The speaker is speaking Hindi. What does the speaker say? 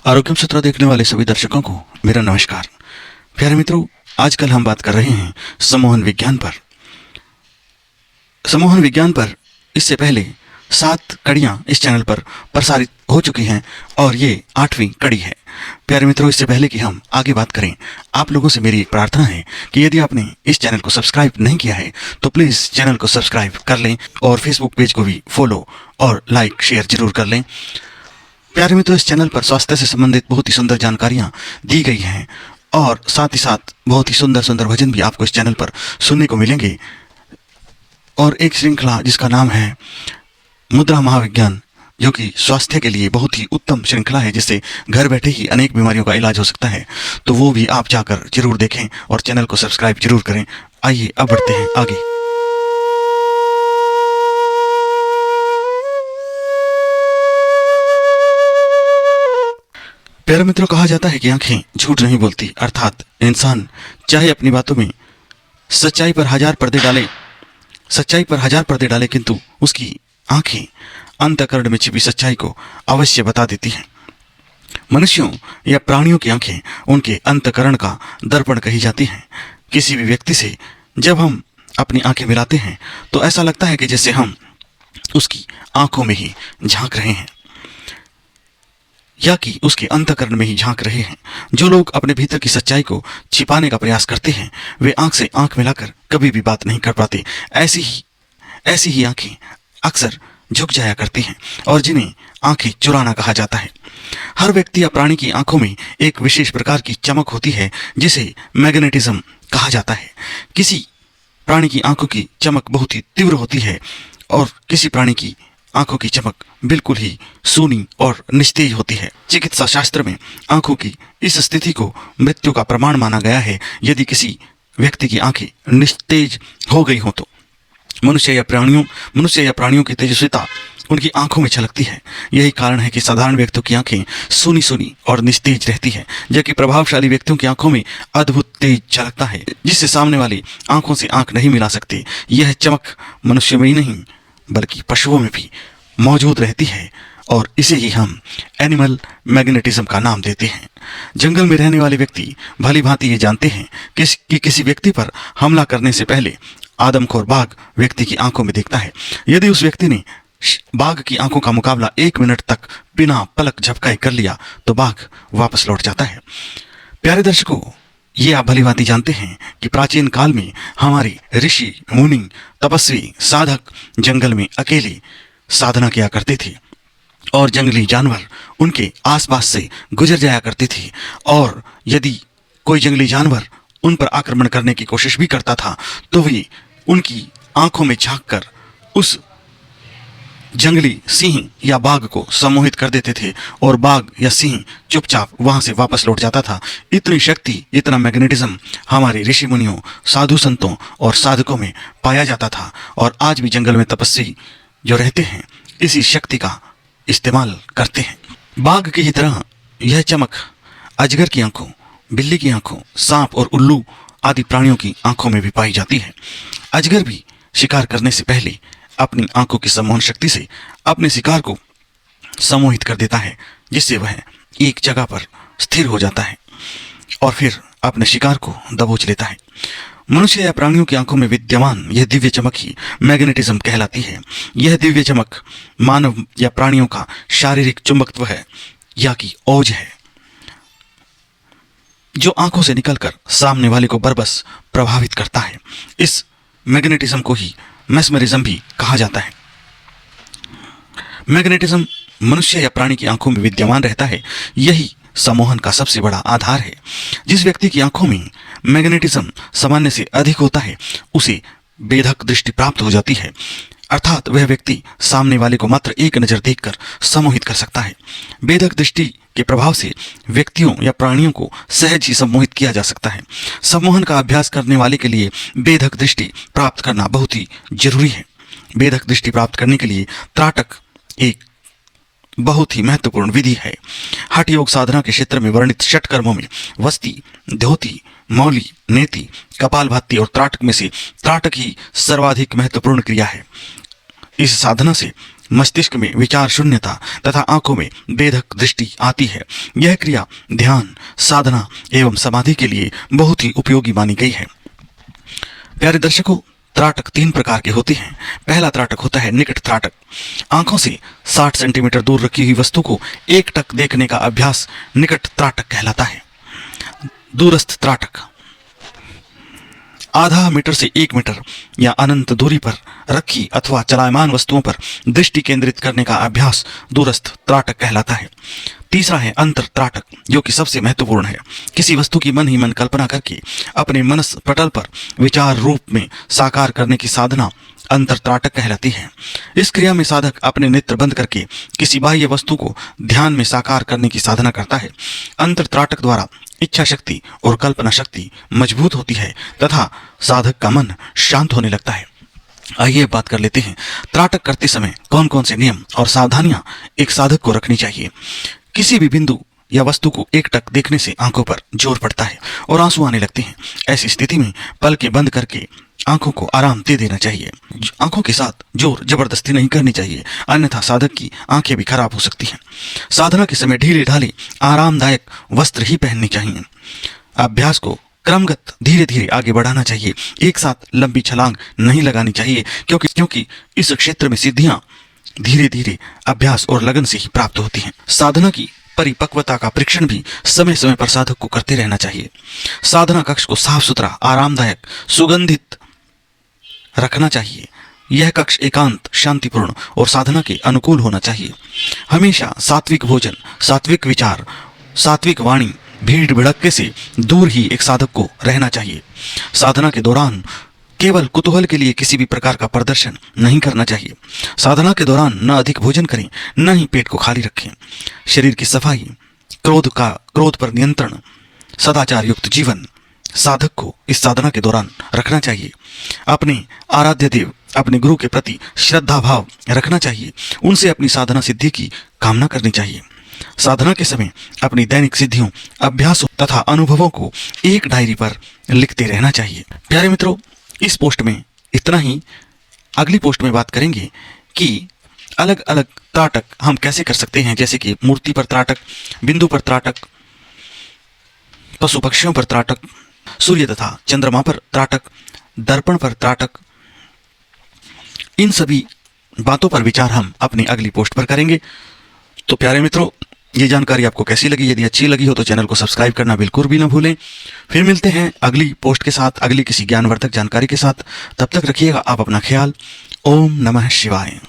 आरोग्यम सूत्र देखने वाले सभी दर्शकों को मेरा नमस्कार। प्यारे मित्रों, आजकल हम बात कर रहे हैं सम्मोहन विज्ञान पर। सम्मोहन विज्ञान पर इससे पहले 7 कड़ियां इस चैनल पर प्रसारित हो चुकी हैं और ये 8वीं कड़ी है। प्यारे मित्रों, इससे पहले कि हम आगे बात करें, आप लोगों से मेरी एक प्रार्थना है कि यदि आपने इस चैनल को सब्सक्राइब नहीं किया है तो प्लीज़ चैनल को सब्सक्राइब कर लें और फेसबुक पेज को भी फॉलो और लाइक शेयर जरूर कर लें। प्यारे मित्रों, इस चैनल पर स्वास्थ्य से संबंधित बहुत ही सुंदर जानकारियां दी गई हैं और साथ ही साथ बहुत ही सुंदर सुंदर भजन भी आपको इस चैनल पर सुनने को मिलेंगे। और एक श्रृंखला जिसका नाम है मुद्रा महाविज्ञान, जो कि स्वास्थ्य के लिए बहुत ही उत्तम श्रृंखला है, जिससे घर बैठे ही अनेक बीमारियों का इलाज हो सकता है, तो वो भी आप जाकर जरूर देखें और चैनल को सब्सक्राइब जरूर करें। आइए अब बढ़ते हैं आगे। प्यारे मित्रों, कहा जाता है कि आंखें झूठ नहीं बोलती, अर्थात इंसान चाहे अपनी बातों में सच्चाई पर हजार पर्दे डाले किंतु उसकी आंखें अंतःकरण में छिपी सच्चाई को अवश्य बता देती हैं। मनुष्यों या प्राणियों की आंखें उनके अंतःकरण का दर्पण कही जाती हैं। किसी भी व्यक्ति से जब हम अपनी आंखें मिलाते हैं तो ऐसा लगता है कि जैसे हम उसकी आंखों में ही झांक रहे हैं या कि उसके अंतःकरण में ही झांक रहे हैं। जो लोग अपने भीतर की सच्चाई को छिपाने का प्रयास करते हैं वे आंख से आंख मिलाकर कभी भी बात नहीं कर पाते। ऐसी ही आंखें अक्सर झुक जाया करती हैं और जिन्हें आंखें चुराना कहा जाता है। हर व्यक्ति या प्राणी की आंखों में एक विशेष प्रकार की चमक होती है जिसे मैग्नेटिज्म कहा जाता है। किसी प्राणी की आंखों की चमक बहुत ही तीव्र होती है और किसी प्राणी की आंखों की चमक बिल्कुल ही सूनी और निस्तेज होती है। चिकित्सा शास्त्र में आंखों की इस स्थिति को मृत्यु का प्रमाण माना गया है। यदि किसी व्यक्ति की आंखें निस्तेज हो गई हो तो मनुष्य या प्राणियों की तेजस्विता उनकी आंखों में छलकती है। यही कारण है कि साधारण व्यक्तियों की आंखें सूनी और निस्तेज रहती है, जबकि प्रभावशाली व्यक्तियों की आंखों में अद्भुत तेज छलकता है, जिससे सामने वाली आंखों से आंख नहीं मिला सकते। यह चमक मनुष्य में ही नहीं बल्कि पशुओं में भी मौजूद रहती है और इसे ही हम एनिमल मैग्नेटिज्म का नाम देते हैं। जंगल में रहने वाले व्यक्ति भली भांति ये जानते हैं कि किसी व्यक्ति पर हमला करने से पहले आदमखोर बाघ व्यक्ति की आंखों में देखता है। यदि उस व्यक्ति ने बाघ की आंखों का मुकाबला 1 मिनट तक बिना पलक झपकाए कर लिया तो बाघ वापस लौट जाता है। प्यारे दर्शकों, ये आप भली भांति जानते हैं कि प्राचीन काल में हमारे ऋषि मुनि तपस्वी साधक जंगल में अकेले साधना किया करते थे और जंगली जानवर उनके आसपास से गुजर जाया करते थे। और यदि कोई जंगली जानवर उन पर आक्रमण करने की कोशिश भी करता था तो वे उनकी आंखों में झांककर उस जंगली सिंह या बाघ को सम्मोहित कर देते थे और बाघ या सिंह चुपचाप वहां से वापस लौट जाता था। इतनी शक्ति, इतना मैग्नेटिज्म हमारे ऋषि मुनियों, साधु संतों और साधकों में पाया जाता था और आज भी जंगल में तपस्वी जो रहते हैं इसी शक्ति का इस्तेमाल करते हैं। बाघ की ही तरह यह चमक अजगर की आंखों, बिल्ली की आंखों, सांप और उल्लू आदि प्राणियों की आंखों में भी पाई जाती है। अजगर भी शिकार करने से पहले अपनी आंखों की सम्मोहन शक्ति से अपने शिकार को सम्मोहित कर देता है, जिससे वह एक जगह पर स्थिर हो जाता है और फिर अपने शिकार को दबोच लेता है। मनुष्य या प्राणियों की आंखों में विद्यमान यह दिव्य चमक ही मैग्नेटिज्म कहलाती है। यह दिव्य चमक मानव या प्राणियों का शारीरिक चुंबकत्व है या कि ओज है, जो आंखों से निकलकर सामने वाले को बरबस प्रभावित करता है। इस मैग्नेटिज्म को ही मेस्मरिज्म भी कहा जाता है। मैग्नेटिज्म मनुष्य या प्राणी की आंखों में विद्यमान रहता है। यही सम्मोहन का सबसे बड़ा आधार है। जिस व्यक्ति की आंखों में मैग्नेटिज्म सामान्य से अधिक होता है उसे बेधक दृष्टि प्राप्त हो जाती है, अर्थात वह व्यक्ति सामने वाले को मात्र एक नजर देखकर सम्मोहित कर सकता है। बेधक दृष्टि के प्रभाव से व्यक्तियों या प्राणियों को सहज ही सम्मोहित किया जा सकता है। सम्मोहन का अभ्यास करने वाले के लिए बेधक दृष्टि प्राप्त करना बहुत ही जरूरी है। बेधक दृष्टि प्राप्त करने के लिए त्राटक एक बहुत ही महत्वपूर्ण विधि है। हठ योग साधना के क्षेत्र में वर्णित षट कर्मों में वस्ती, धोती, मौली, नेति, कपालभाति और त्राटक में से त्राटक ही सर्वाधिक महत्वपूर्ण क्रिया है। इस साधना से मस्तिष्क में विचार शून्यता तथा आंखों में बेधक दृष्टि आती है। यह क्रिया ध्यान, साधना एवं समाधि के लिए बहुत ही उपयोगी मानी गई है। प्यारे दर्शकों, त्राटक 3 प्रकार के होते हैं। पहला त्राटक होता है निकट त्राटक। आंखों से 60 सेंटीमीटर दूर रखी हुई वस्तु को एकटक देखने का अभ्यास निकट त्राटक कहलाता है। दूरस्थ त्राटक, आधा मीटर से 1 मीटर या अनंत दूरी पर रखी अथवा चलायमान वस्तुओं पर दृष्टि केंद्रित करने का अभ्यास दूरस्थ त्राटक कहलाता है। तीसरा है अंतर त्राटक, जो कि सबसे महत्वपूर्ण है। किसी वस्तु की मन ही मन कल्पना करके अपने मनस पटल पर विचार रूप में साकार करने की साधना अंतर त्राटक कहलाती है। इस क्रिया में साधक अपने नेत्र बंद करके किसी बाह्य वस्तु को ध्यान में साकार करने की साधना करता है। अंतर त्राटक द्वारा इच्छा शक्ति और कल्पना शक्ति मजबूत होती है तथा साधक का मन शांत होने लगता है। आइए बात कर लेते हैं, त्राटक करते समय कौन कौन से नियम और सावधानियां एक साधक को रखनी चाहिए। किसी भी बिंदु या वस्तु को एकटक देखने से आंखों पर जोर पड़ता है और आंसू आने लगते हैं। ऐसी स्थिति में पलकें बंद करके आंखों को आराम दे देना चाहिए। आंखों के साथ जोर जबरदस्ती नहीं करनी चाहिए, अन्यथा साधक की आंखें भी खराब हो सकती हैं। साधना के समय ढीले ढाले आरामदायक वस्त्र ही पहनने चाहिए। अभ्यास को क्रमगत धीरे धीरे आगे बढ़ाना चाहिए। एक साथ लंबी छलांग नहीं लगानी चाहिए, क्योंकि इस क्षेत्र में सिद्धियां धीरे धीरे अभ्यास और लगन से ही प्राप्त होती हैं। साधना की परिपक्वता का परीक्षण भी समय समय पर साधक को करते रहना चाहिए। साधना कक्ष को साफ सुथरा, आरामदायक, सुगंधित रखना चाहिए। यह कक्ष एकांत, शांतिपूर्ण और साधना के अनुकूल होना चाहिए। हमेशा सात्विक भोजन, सात्विक विचार, सात्विक वाणी, भीड़ भड़क्के से दूर ही एक साधक को रहना चाहिए। साधना के दौरान केवल कुतूहल के लिए किसी भी प्रकार का प्रदर्शन नहीं करना चाहिए। साधना के दौरान न अधिक भोजन करें, न ही पेट को खाली रखें। शरीर की सफाई, क्रोध पर नियंत्रण, सदाचार युक्त जीवन साधक को इस साधना के दौरान रखना चाहिए। अपने आराध्य देव, अपने गुरु के प्रति श्रद्धा भाव रखना चाहिए। उनसे अपनी साधना सिद्धि की कामना करनी चाहिए। साधना के समय अपनी दैनिक सिद्धियों, अभ्यासों तथा अनुभवों को एक डायरी पर लिखते रहना चाहिए। प्यारे मित्रों, इस पोस्ट में इतना ही। अगली पोस्ट में बात करेंगे कि अलग अलग त्राटक हम कैसे कर सकते हैं, जैसे कि मूर्ति पर त्राटक, बिंदु पर त्राटक, पशु पक्षियों पर त्राटक, सूर्य तथा चंद्रमा पर त्राटक, दर्पण पर त्राटक। इन सभी बातों पर विचार हम अपनी अगली पोस्ट पर करेंगे। तो प्यारे मित्रों, ये जानकारी आपको कैसी लगी? यदि अच्छी लगी हो तो चैनल को सब्सक्राइब करना बिल्कुल भी ना भूलें। फिर मिलते हैं अगली पोस्ट के साथ, अगली किसी ज्ञानवर्धक जानकारी के साथ। तब तक रखिएगा आप अपना ख्याल। ओम नमः शिवाय।